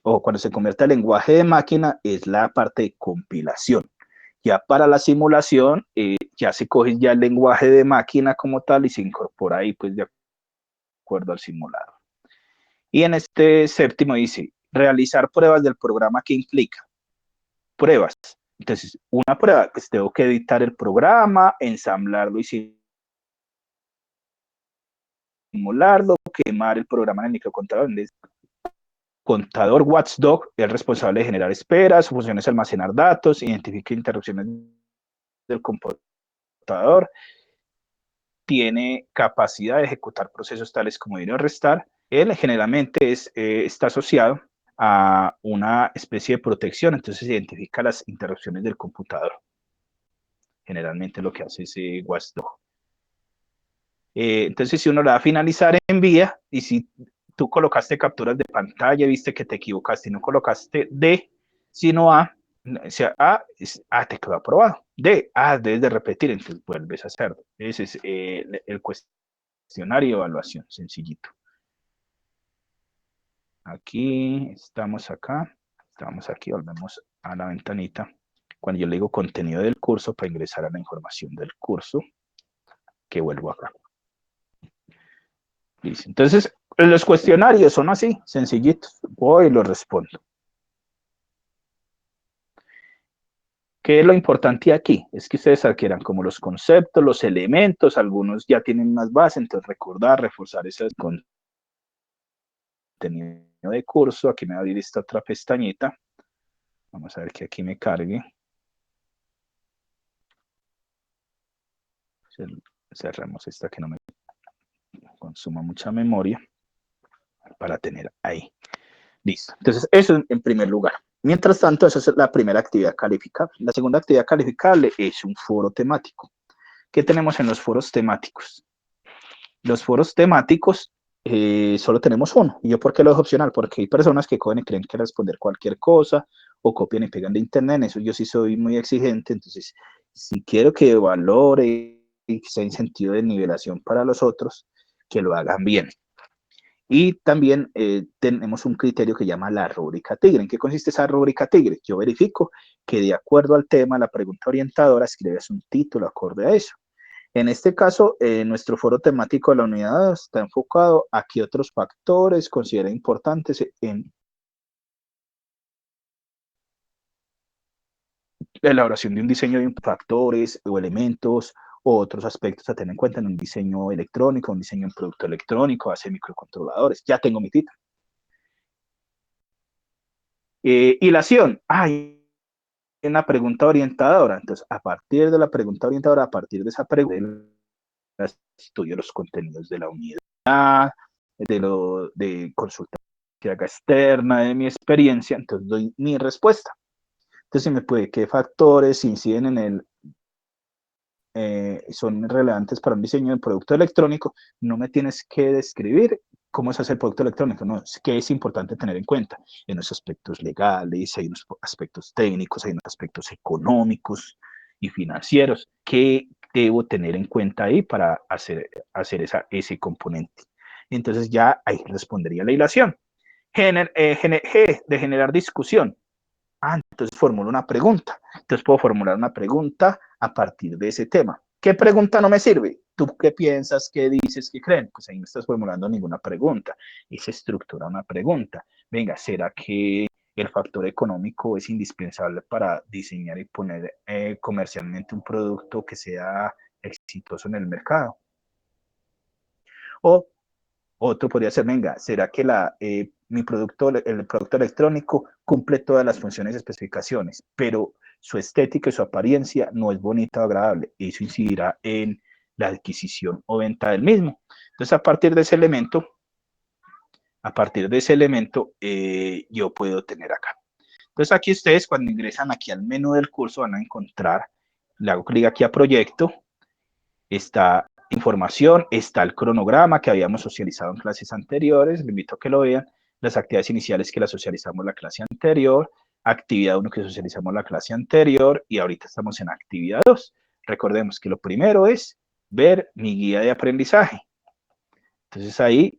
O cuando se convierte a lenguaje de máquina es la parte de compilación. Ya para la simulación, ya se coge ya el lenguaje de máquina como tal y se incorpora ahí pues de acuerdo al simulado. Y en este séptimo dice, realizar pruebas del programa que implica pruebas. Entonces, una prueba, pues tengo que editar el programa, ensamblarlo y simularlo, quemar el programa en el microcontrolador. Contador Watchdog es responsable de generar esperas, su función es almacenar datos, identifica interrupciones del computador, tiene capacidad de ejecutar procesos tales como ir o restar. Él generalmente está asociado a una especie de protección, entonces identifica las interrupciones del computador. Generalmente lo que hace ese Watchdog. Entonces, si uno le da a finalizar, envía, y si tú colocaste capturas de pantalla, viste que te equivocaste y no colocaste D, sino A, o sea, A te quedó aprobado. D, debes de repetir, entonces vuelves a hacerlo. Ese es el cuestionario de evaluación, sencillito. Aquí, estamos aquí, volvemos a la ventanita. Cuando yo le digo contenido del curso, para ingresar a la información del curso, que vuelvo acá. Listo. Entonces, los cuestionarios son así, sencillitos. Voy y los respondo. ¿Qué es lo importante aquí? Es que ustedes adquieran como los conceptos, los elementos, algunos ya tienen más base, entonces recordar, reforzar ese contenido de curso. Aquí me va a abrir esta otra pestañita. Vamos a ver que aquí me cargue. Cerramos esta que no me consuma mucha memoria para tener ahí. Listo. Entonces, eso en primer lugar. Mientras tanto, esa es la primera actividad calificable. La segunda actividad calificable es un foro temático. ¿Qué tenemos en los foros temáticos? Los foros temáticos solo tenemos uno. ¿Y yo por qué lo dejo opcional? Porque hay personas que cogen y creen que responder cualquier cosa o copian y pegan de internet. En eso yo sí soy muy exigente. Entonces, si quiero que valore y que sea en sentido de nivelación para los otros, que lo hagan bien. Y también tenemos un criterio que llama la rúbrica tigre. ¿En qué consiste esa rúbrica tigre? Yo verifico que de acuerdo al tema, la pregunta orientadora, escribes un título acorde a eso. En este caso, nuestro foro temático de la unidad está enfocado a qué otros factores considera importantes en la elaboración de un diseño de factores o elementos o otros aspectos a tener en cuenta en un diseño electrónico, un diseño en producto electrónico, base de microcontroladores. Ya tengo mi título. Hilación. Una pregunta orientadora. Entonces, a partir de la pregunta orientadora, a partir de esa pregunta, estudio los contenidos de la unidad, de consulta que haga externa, de mi experiencia, entonces doy mi respuesta. Entonces, me puede qué factores inciden en son relevantes para un diseño de producto electrónico. No me tienes que describir cómo es hacer producto electrónico, no, es que es importante tener en cuenta en los aspectos legales, hay unos aspectos técnicos, hay unos aspectos económicos y financieros, que debo tener en cuenta ahí para hacer ese componente? Entonces ya ahí respondería la hilación. G de generar discusión. Entonces formulo una pregunta. Entonces puedo formular una pregunta a partir de ese tema. ¿Qué pregunta no me sirve? ¿Tú qué piensas, qué dices, qué creen? Pues ahí no estás formulando ninguna pregunta. Y se estructura una pregunta. Venga, ¿será que el factor económico es indispensable para diseñar y poner comercialmente un producto que sea exitoso en el mercado? O otro podría ser, venga, ¿será que el producto electrónico cumple todas las funciones y especificaciones, pero su estética y su apariencia no es bonita o agradable? Eso incidirá en la adquisición o venta del mismo. Entonces, a partir de ese elemento, yo puedo tener acá. Entonces, aquí ustedes cuando ingresan aquí al menú del curso van a encontrar, le hago clic aquí a proyecto, está información, está el cronograma que habíamos socializado en clases anteriores, les invito a que lo vean, las actividades iniciales que las socializamos la clase anterior, actividad 1 que socializamos la clase anterior y ahorita estamos en actividad 2. Recordemos que lo primero es ver mi guía de aprendizaje. Entonces ahí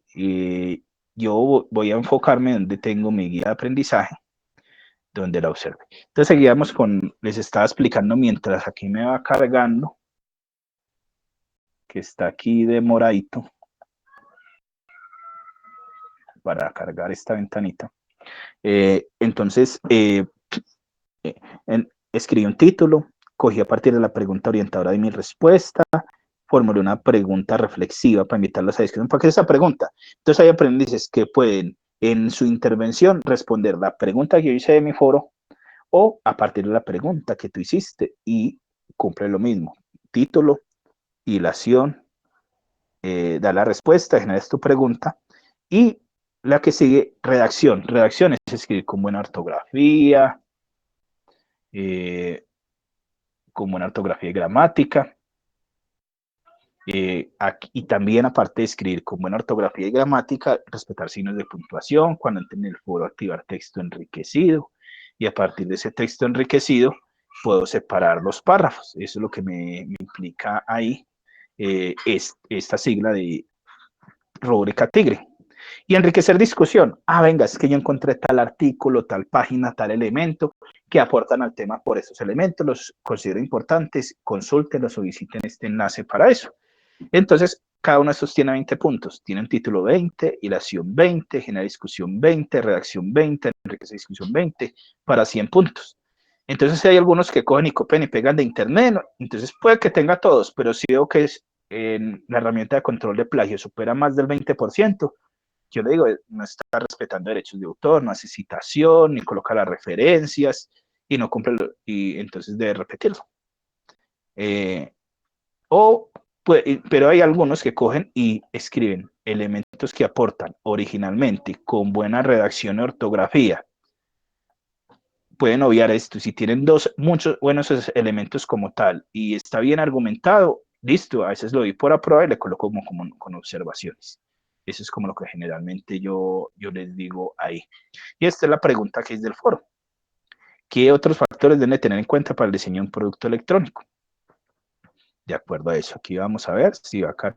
yo voy a enfocarme donde tengo mi guía de aprendizaje, donde la observe. Entonces seguíamos les estaba explicando mientras aquí me va cargando, que está aquí de moradito, para cargar esta ventanita. Entonces, escribí un título, cogí a partir de la pregunta orientadora de mi respuesta, formulé una pregunta reflexiva para invitarlos a discusión. ¿Para qué es esa pregunta? Entonces hay aprendices que pueden en su intervención responder la pregunta que yo hice de mi foro o a partir de la pregunta que tú hiciste y cumple lo mismo. Título, hilación, da la respuesta, generas tu pregunta y la que sigue, redacción. Redacción es escribir con buena ortografía, con buena ortografía y gramática. Y también, aparte de escribir con buena ortografía y gramática, respetar signos de puntuación, cuando entren en el foro, activar texto enriquecido. Y a partir de ese texto enriquecido, puedo separar los párrafos. Eso es lo que me implica ahí esta sigla de rúbrica tigre. Y enriquecer discusión. Venga, es que yo encontré tal artículo, tal página, tal elemento que aportan al tema por esos elementos, los considero importantes, consúltenlos o visiten este enlace para eso. Entonces, cada uno de estos tiene 20 puntos. Tienen título 20, hilación 20, genera discusión 20, redacción 20, enriquecer discusión 20, para 100 puntos. Entonces, si hay algunos que cogen y copian y pegan de internet, entonces puede que tenga todos, pero si veo que en la herramienta de control de plagio supera más del 20%, yo le digo, no está respetando derechos de autor, no hace citación, ni coloca las referencias, y no cumple, y entonces debe repetirlo. Pero hay algunos que cogen y escriben elementos que aportan originalmente con buena redacción y ortografía. Pueden obviar esto. Si tienen muchos buenos elementos como tal y está bien argumentado, listo, a veces lo doy por aprobado y le coloco como con observaciones. Eso es como lo que generalmente yo les digo ahí. Y esta es la pregunta que es del foro. ¿Qué otros factores deben tener en cuenta para el diseño de un producto electrónico? De acuerdo a eso, aquí vamos a ver si va a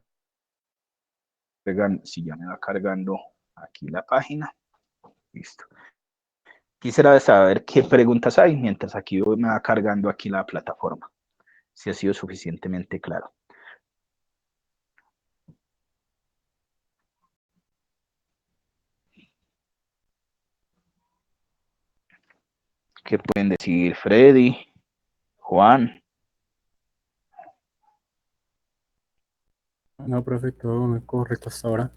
si ya me va cargando aquí la página. Listo. Quisiera saber qué preguntas hay mientras aquí me va cargando aquí la plataforma. Si ha sido suficientemente claro. ¿Qué pueden decir Freddy, Juan? No, profe, todo muy correcto hasta ahora.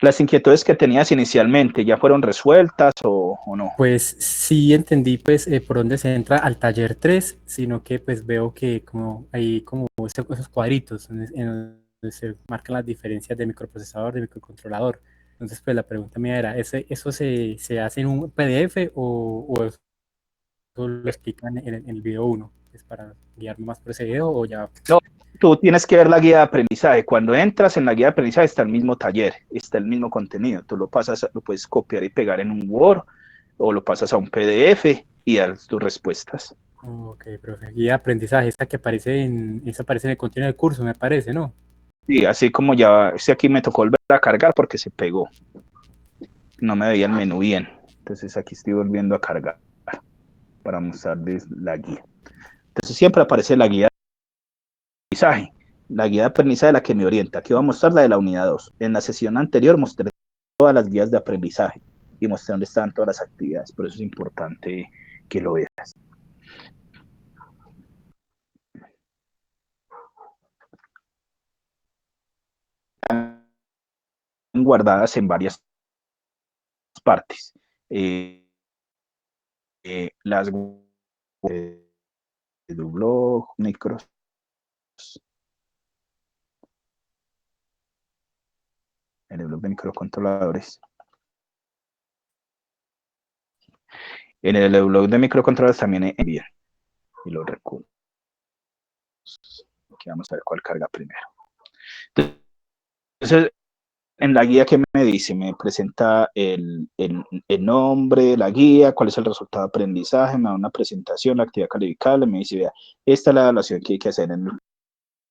¿Las inquietudes que tenías inicialmente ya fueron resueltas o no? Pues sí entendí pues por dónde se entra al taller 3, sino que pues veo que como hay como esos cuadritos en donde se marcan las diferencias de microprocesador, de microcontrolador. Entonces pues la pregunta mía era, ¿eso se hace en un PDF o eso lo explican en el video 1? ¿Es para guiarme más por ese video o ya? No, tú tienes que ver la guía de aprendizaje. Cuando entras en la guía de aprendizaje está el mismo taller, está el mismo contenido. Tú lo puedes copiar y pegar en un Word o lo pasas a un PDF y das tus respuestas. Ok, profe. Guía de aprendizaje, esa aparece en el contenido del curso, me parece, ¿no? Y así como ya, aquí me tocó volver a cargar porque se pegó. No me veía el menú bien. Entonces aquí estoy volviendo a cargar para mostrarles la guía. Entonces siempre aparece la guía de aprendizaje. La guía de aprendizaje es la que me orienta. Aquí voy a mostrar la de la unidad 2. En la sesión anterior mostré todas las guías de aprendizaje y mostré dónde están todas las actividades. Por eso es importante que lo veas. Están guardadas en varias partes. Las de blog, micros, en el blog de microcontroladores. En el blog de microcontroladores también envían y los recursos. Aquí vamos a ver cuál carga primero. Entonces, en la guía que me dice, me presenta el nombre, la guía, cuál es el resultado de aprendizaje, me da una presentación, la actividad calificable, me dice, vea, esta es la evaluación que hay que hacer en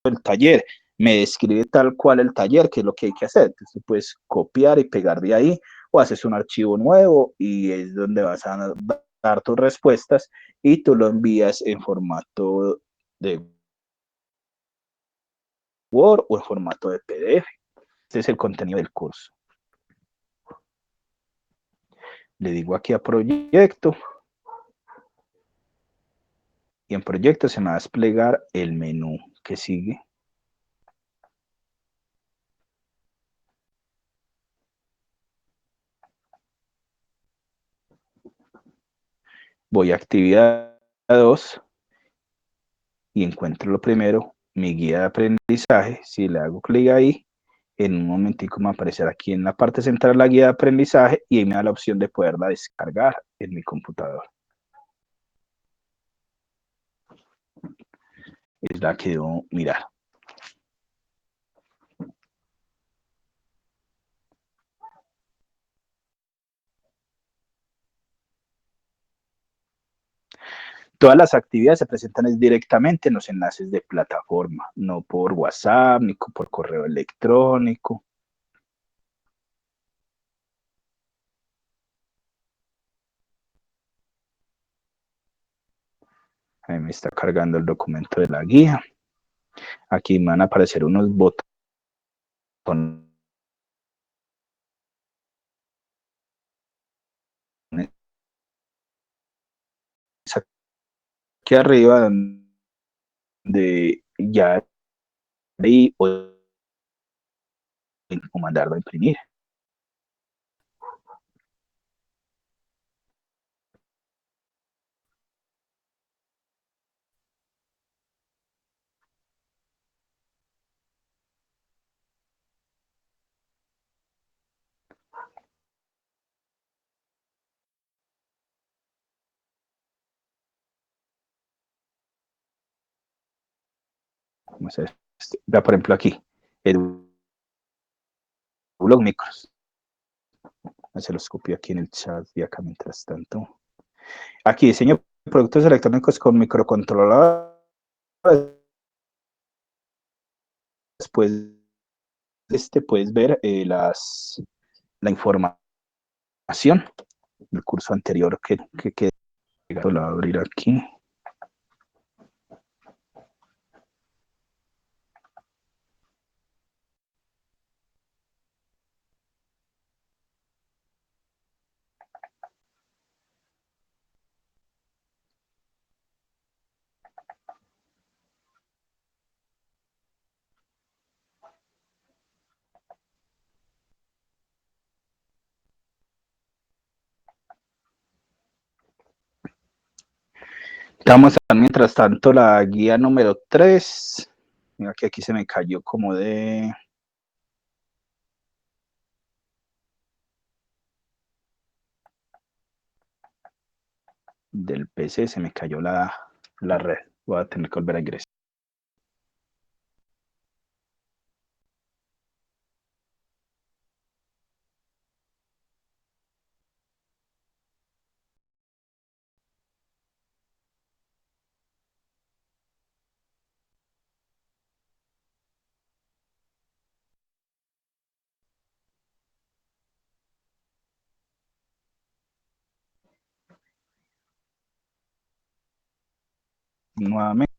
el taller, me describe tal cual el taller, qué es lo que hay que hacer. Entonces puedes copiar y pegar de ahí o haces un archivo nuevo y es donde vas a dar tus respuestas y tú lo envías en formato de Word o en formato de PDF. Este es el contenido del curso. Le digo aquí a proyecto y en proyecto se me va a desplegar el menú que sigue. Voy a actividad 2 y encuentro lo primero, mi guía de aprendizaje. Si le hago clic ahí, en un momentico me va a aparecer aquí en la parte central la guía de aprendizaje y ahí me da la opción de poderla descargar en mi computador. Es la que debo mirar. Todas las actividades se presentan directamente en los enlaces de plataforma, no por WhatsApp ni por correo electrónico. Ahí me está cargando el documento de la guía. Aquí me van a aparecer unos botones aquí arriba donde ya ahí o mandarlo a imprimir. Vamos a ver, vea por ejemplo aquí, el blog micros. Se los copio aquí en el chat y acá mientras tanto. Aquí diseño productos electrónicos con microcontroladores. Después puedes ver la información del curso anterior que lo voy a abrir aquí. Vamos a ver mientras tanto la guía número 3. Mira que aquí se me cayó como del PC, se me cayó la red. Voy a tener que volver a ingresar. nuevamente.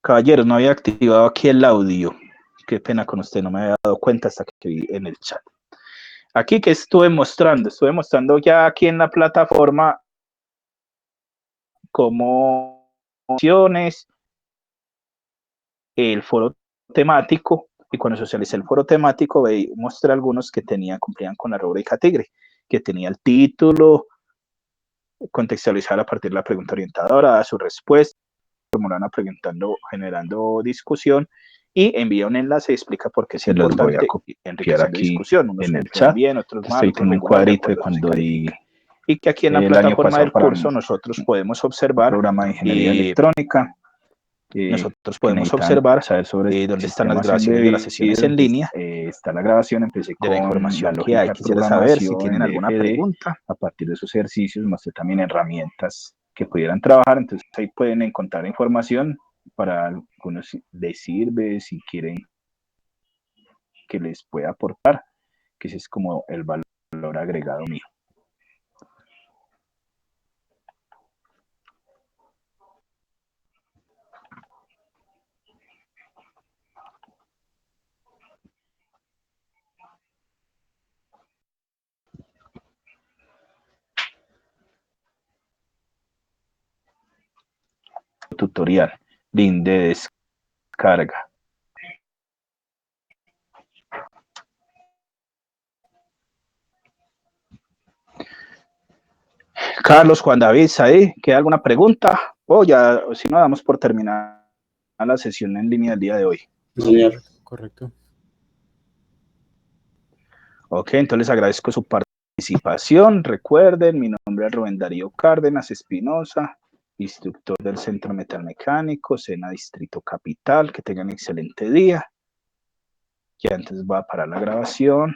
Caballeros, no había activado aquí el audio. Qué pena con usted, no me había dado cuenta hasta que vi en el chat. Aquí que estuve mostrando ya aquí en la plataforma cómo opciones, el foro temático, y cuando socialicé el foro temático mostré algunos que cumplían con la rúbrica Tigre, que tenía el título, contextualizar a partir de la pregunta orientadora, su respuesta, formulan preguntando, generando discusión, y envía un enlace y explica por qué es importante enriquecer aquí discusión. Unos en el chat. bien, otros mal, Estoy tengo un cuadrito de cuando di y que aquí en la plataforma del curso nosotros podemos observar programa de ingeniería electrónica. Nosotros podemos observar saber sobre dónde están las grabaciones de las sesiones en línea, está la grabación, empecé de la con información la que hay. lógica Quisiera saber si programación tienen de alguna FD. pregunta. A partir de esos ejercicios mostré también herramientas que pudieran trabajar, entonces ahí pueden encontrar información para algunos les sirve, si quieren que les pueda aportar, que ese es como el valor agregado mío. Tutorial, link de descarga. Carlos, Juan David, ¿ahí queda alguna pregunta? O ya, si no, damos por terminada la sesión en línea del día de hoy. No, señor. Correcto. Ok, entonces les agradezco su participación. Recuerden, mi nombre es Rubén Darío Cárdenas Espinosa, instructor del Centro Metalmecánico, SENA Distrito Capital. Que tengan un excelente día. Ya antes va a parar la grabación.